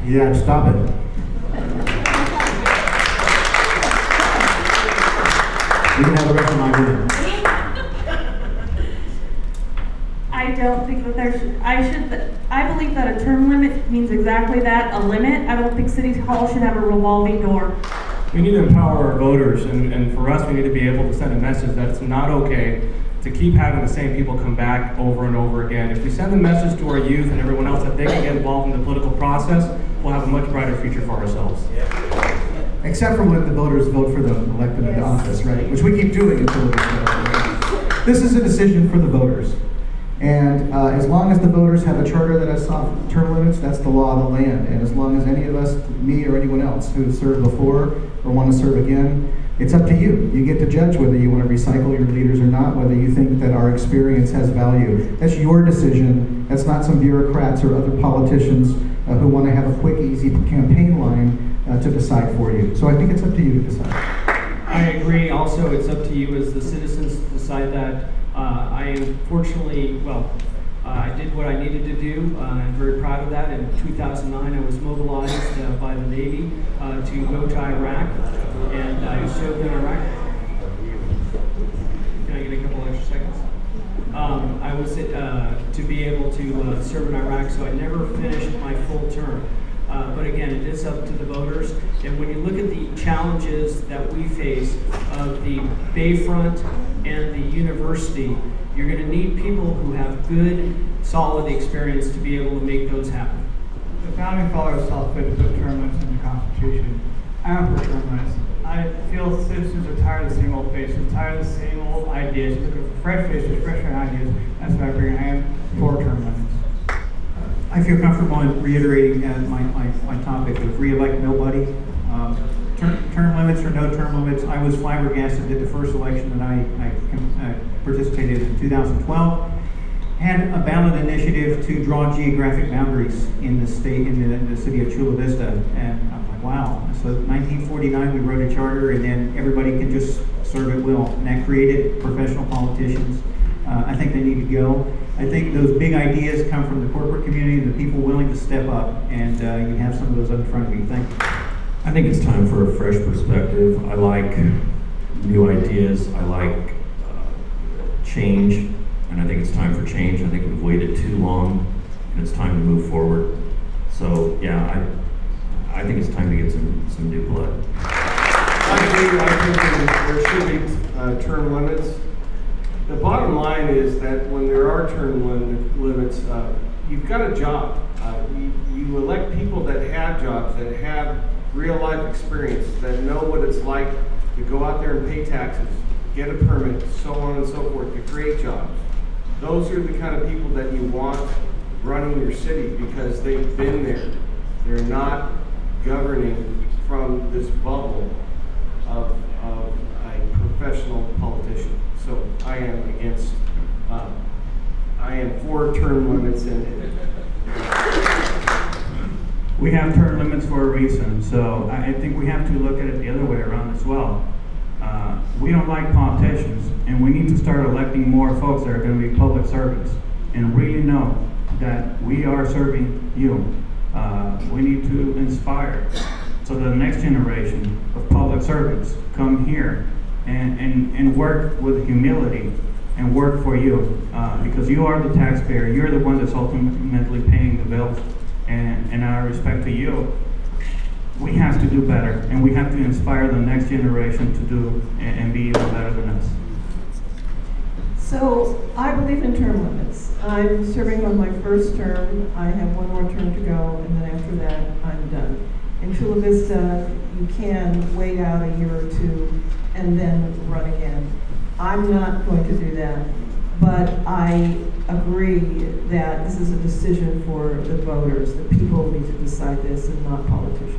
Yeah, stop it. You can have the rest of my minute. I don't think that I believe that a term limit means exactly that, a limit. I don't think City Hall should have a revolving door. We need to empower our voters, and for us, we need to be able to send a message that it's not okay to keep having the same people come back over and over again. If we send a message to our youth and everyone else that they can get involved in the political process, we'll have a much brighter future for ourselves. Except for when the voters vote for them elected into office, right? Which we keep doing until it is. This is a decision for the voters. And as long as the voters have a charter that has soft term limits, that's the law of the land. And as long as any of us, me or anyone else who served before or want to serve again, it's up to you. You get to judge whether you want to recycle your leaders or not, whether you think that our experience has value. That's your decision. That's not some bureaucrats or other politicians who want to have a quick, easy campaign line to decide for you. So I think it's up to you to decide. I agree. Also, it's up to you as the citizens to decide that. I unfortunately, I did what I needed to do. I'm very proud of that. In 2009, I was mobilized by the Navy to go to Iraq, and I served in Iraq. Can I get a couple extra seconds? I was to be able to serve in Iraq, so I never finished my full term. But again, it is up to the voters. And when you look at the challenges that we face of the Bayfront and the university, you're going to need people who have good, solid experience to be able to make those happen. The founding fathers saw fit to put term limits in the Constitution. I'm for term limits. I feel citizens are tired of the same old faces, tired of the same old ideas, looking for fresh faces, fresh ideas. That's why I bring I am for term limits. I feel comfortable in reiterating my topic of re-elect nobody. Term limits or no term limits. I was flabbergasted at the first election that I participated in 2012. Had a ballot initiative to draw geographic boundaries in the state, in the city of Chula Vista, and I'm like, wow. So 1949 we wrote a charter, and then everybody can just serve at will, and that created professional politicians. I think they need to go. I think those big ideas come from the corporate community, the people willing to step up, and you have some of those up in front of you. Thank you. I think it's time for a fresh perspective. I like new ideas. I like change, and I think it's time for change. I think we've waited too long, and it's time to move forward. So, yeah, I think it's time to get some new blood. I agree. I think there should be term limits. The bottom line is that when there are term limits, you've got a job. You elect people that have jobs, that have real life experience, that know what it's like to go out there and pay taxes, get a permit, so on and so forth, to create jobs. Those are the kind of people that you want running your city because they've been there. They're not governing from this bubble of a professional politician. So I am for term limits We have term limits for a reason, so I think we have to look at it the other way around as well. We don't like politicians, and we need to start electing more folks that are going to be public servants and really know that we are serving you. We need to inspire so the next generation of public servants come here and work with humility and work for you, because you are the taxpayer. You're the one that's ultimately paying the bills, and out of respect to you, we have to do better, and we have to inspire the next generation to do and be even better than us. So I believe in term limits. I'm serving on my first term. I have one more term to go, and then after that, I'm done. In Chula Vista, you can wait out a year or two and then run again. I'm not going to do that, but I agree that this is a decision for the voters, that people need to decide this and not politicians.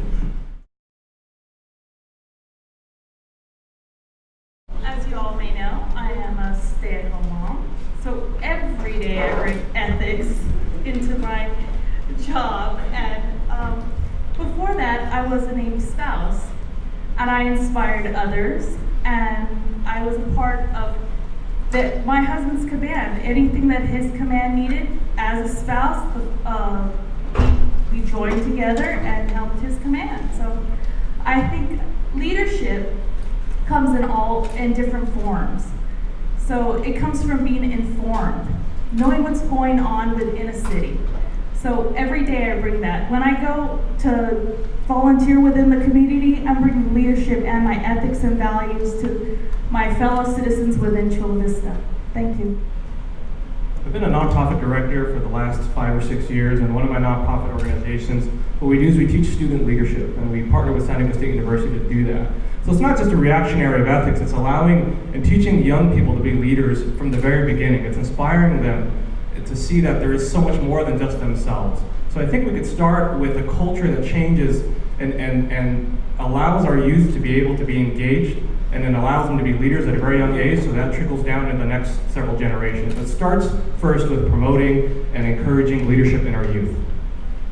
As you all may know, I am a stay-at-home mom, so every day I bring ethics into my job. And before that, I was a Navy spouse, and I inspired others, and I was a part of my husband's command. Anything that his command needed as a spouse, we joined together and helped his command. So I think leadership comes in different forms. So it comes from being informed, knowing what's going on within a city. So every day I bring that. When I go to volunteer within the community, I'm bringing leadership and my ethics and values to my fellow citizens within Chula Vista. Thank you. I've been a nonprofit director for the last 5 or 6 years, and one of my nonprofit organizations, what we do is we teach student leadership, and we partner with San Diego State University to do that. So it's not just a reactionary of ethics, it's allowing and teaching young people to be leaders from the very beginning. It's inspiring them to see that there is so much more than just themselves. So I think we could start with a culture that changes and allows our youth to be able to be engaged, and then allows them to be leaders at a very young age, so that trickles down in the next several generations. It starts first with promoting and encouraging leadership in our youth.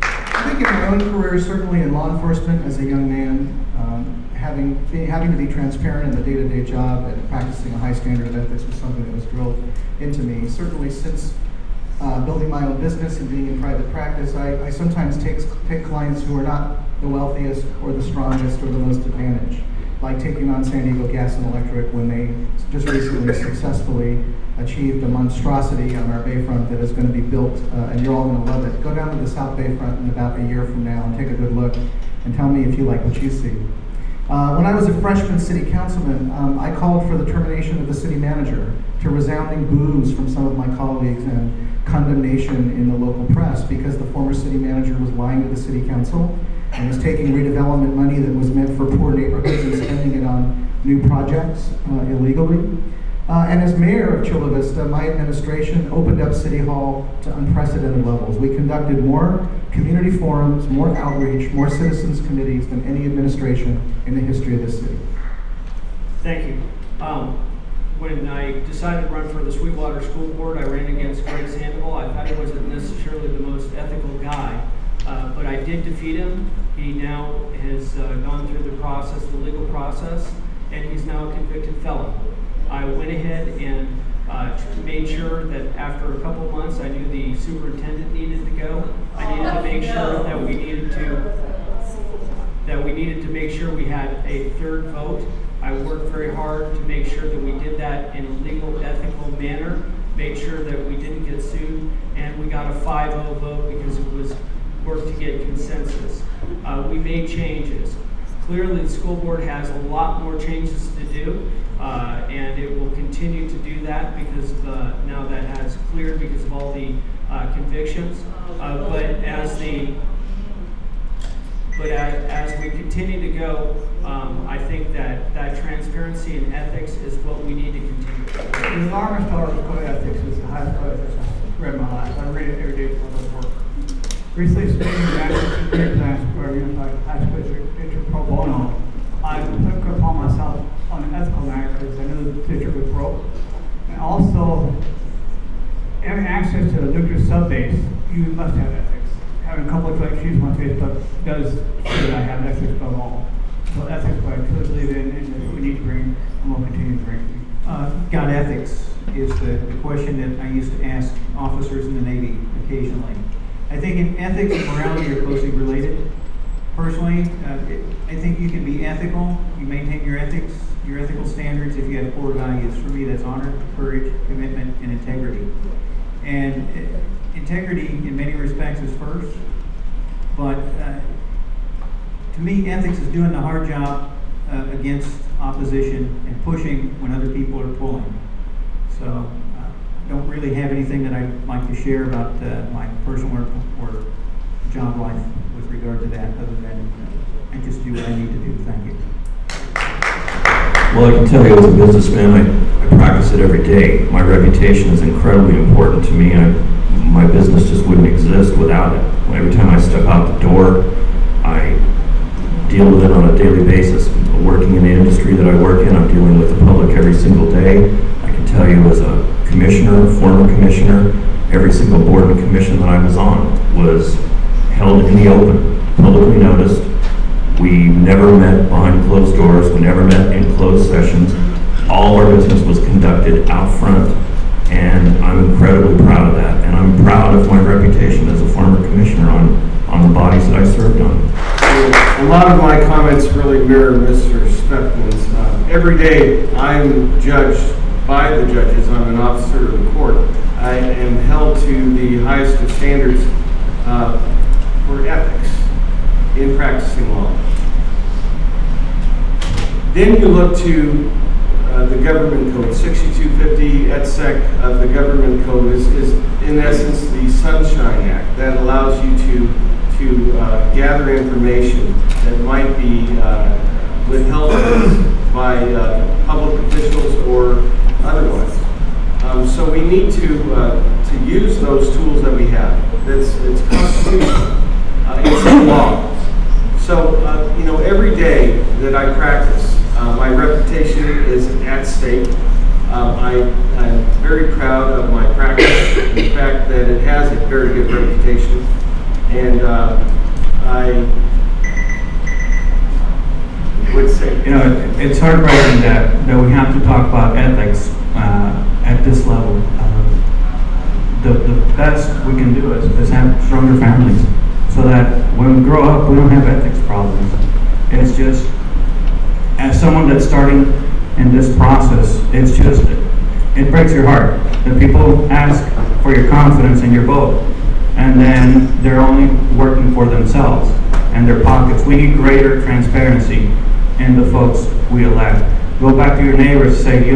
I think in my own career, certainly in law enforcement as a young man, having to be transparent in the day-to-day job and practicing a high standard of ethics was something that was drilled into me. Certainly since building my own business and being in private practice, I sometimes take clients who are not the wealthiest or the strongest or the most advantaged, like taking on San Diego Gas and Electric when they just recently successfully achieved a monstrosity on our bayfront that is going to be built, and you're all going to love it. Go down to the South Bayfront in about a year from now and take a good look and tell me if you like what you see. When I was a freshman city councilman, I called for the termination of the city manager to resounding boos from some of my colleagues and condemnation in the local press because the former city manager was lying to the city council and was taking redevelopment money that was meant for poor neighborhoods and spending it on new projects illegally. And as mayor of Chula Vista, my administration opened up City Hall to unprecedented levels. We conducted more community forums, more outreach, more citizens committees than any administration in the history of this city. Thank you. When I decided to run for the Sweetwater School Board, I ran against Greg Sandoval. I thought he wasn't necessarily the most ethical guy, but I did defeat him. He now has gone through the process, the legal process, and he's now a convicted felon. I went ahead and made sure that after a couple months, I knew the superintendent needed to go. I needed to make sure that we needed to make sure we had a third vote. I worked very hard to make sure that we did that in a legal, ethical manner, made sure that we didn't get sued, and we got a 5-0 vote because it was work to get consensus. We made changes. Clearly, the school board has a lot more changes to do, and it will continue to do that because now that has cleared because of all the convictions. But as we continue to go, I think that transparency and ethics is what we need to continue. The enormous tolerance of code ethics is the highest code ethics I've read in my life. I read it every day before I go to work. Recently, speaking of the career plans for Unified High School District Pro Bono, I took upon myself on an ethical matter because I knew the district was broke. And also, having access to a nuclear subbase, you must have ethics. Having a couple of shoes on Facebook does show that I have ethics above all. So ethics, what I truly believe in, and we need to bring, and we'll continue to bring. God ethics is the question that I used to ask officers in the Navy occasionally. I think in ethics and morality are closely related. Personally, I think you can be ethical, you maintain your ethics, your ethical standards if you have core values. For me, that's honor, courage, commitment, and integrity. And integrity, in many respects, is first. But to me, ethics is doing the hard job against opposition and pushing when other people are pulling. So I don't really have anything that I'd like to share about my personal or job life with regard to that, other than I just do what I need to do. Thank you. Well, I can tell you as a businessman, I practice it every day. My reputation is incredibly important to me. My business just wouldn't exist without it. Every time I step out the door, I deal with it on a daily basis. Working in the industry that I work in, I'm dealing with the public every single day. I can tell you as a commissioner, former commissioner, every single board and commission that I was on was held in the open, publicly noticed. We never met behind closed doors. We never met in closed sessions. All our business was conducted out front, and I'm incredibly proud of that. And I'm proud of my reputation as a former commissioner on the body lot of my comments really mirror Mr. Steffman's. Every day I'm judged by the judges. I'm an officer of the court. I am held to the highest of standards for ethics in practicing law. Then you look to the government code. 6250 et sec of the government code is in essence the Sunshine Act that allows you to gather information that might be withheld by public officials or otherwise. So we need to use those tools that we have. It's constitutional. It's in law. So every day that I practice, my reputation is at stake. I'm very proud of my practice, the fact that it has a very good reputation, and I would say, it's heartbreaking that we have to talk about ethics at this level. The best we can do is have stronger families, so that when we grow up, we don't have ethics problems. It's just, as someone that's starting in this process, it breaks your heart that people ask for your confidence in your vote, and then they're only working for themselves and their pockets. We need greater transparency in the folks we elect. Go back to your neighbors and say,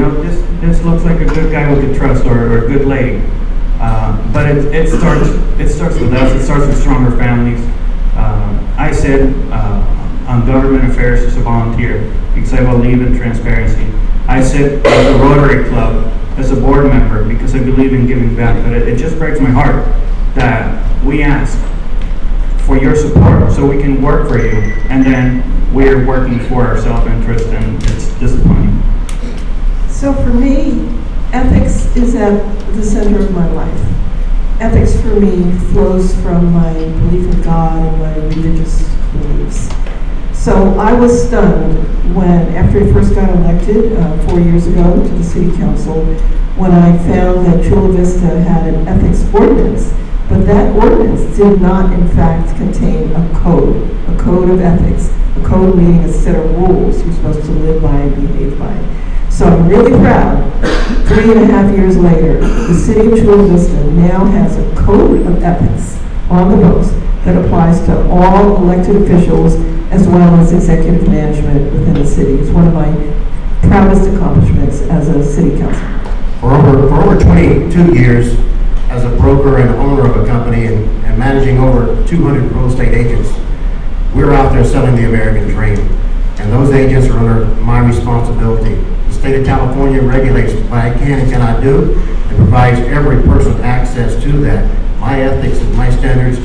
this looks like a good guy we could trust, or a good lady. But it starts with us. It starts with stronger families. I said on government affairs as a volunteer because I believe in transparency. I sit at the Rotary Club as a board member because I believe in giving back. But it just breaks my heart that we ask for your support so we can work for you, and then we're working for our self-interest, and it's disappointing. So for me, ethics is at the center of my life. Ethics for me flows from my belief in God and my religious beliefs. So I was stunned when, after I first got elected 4 years ago to the city council, when I found that Chula Vista had an ethics ordinance, but that ordinance did not in fact contain a code of ethics, a code meaning a set of rules you're supposed to live by and behave by. So I'm really proud, 3.5 years later, the city of Chula Vista now has a code of ethics on the books that applies to all elected officials as well as executive management within the city. It's one of my proudest accomplishments as a city councilor. For over 22 years, as a broker and owner of a company and managing over 200 real estate agents, we're out there selling the American dream. And those agents are under my responsibility. The state of California regulates what I can and cannot do and provides every person access to that. My ethics and my standards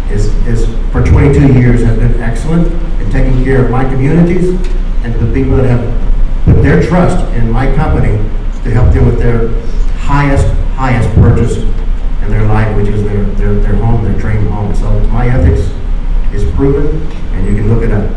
is for 22 years has been excellent in taking care of my communities and the people that have put their trust in my company to help them with their highest purchase in their life, which is their home, their dream home. So my ethics is proven, and you can look it up.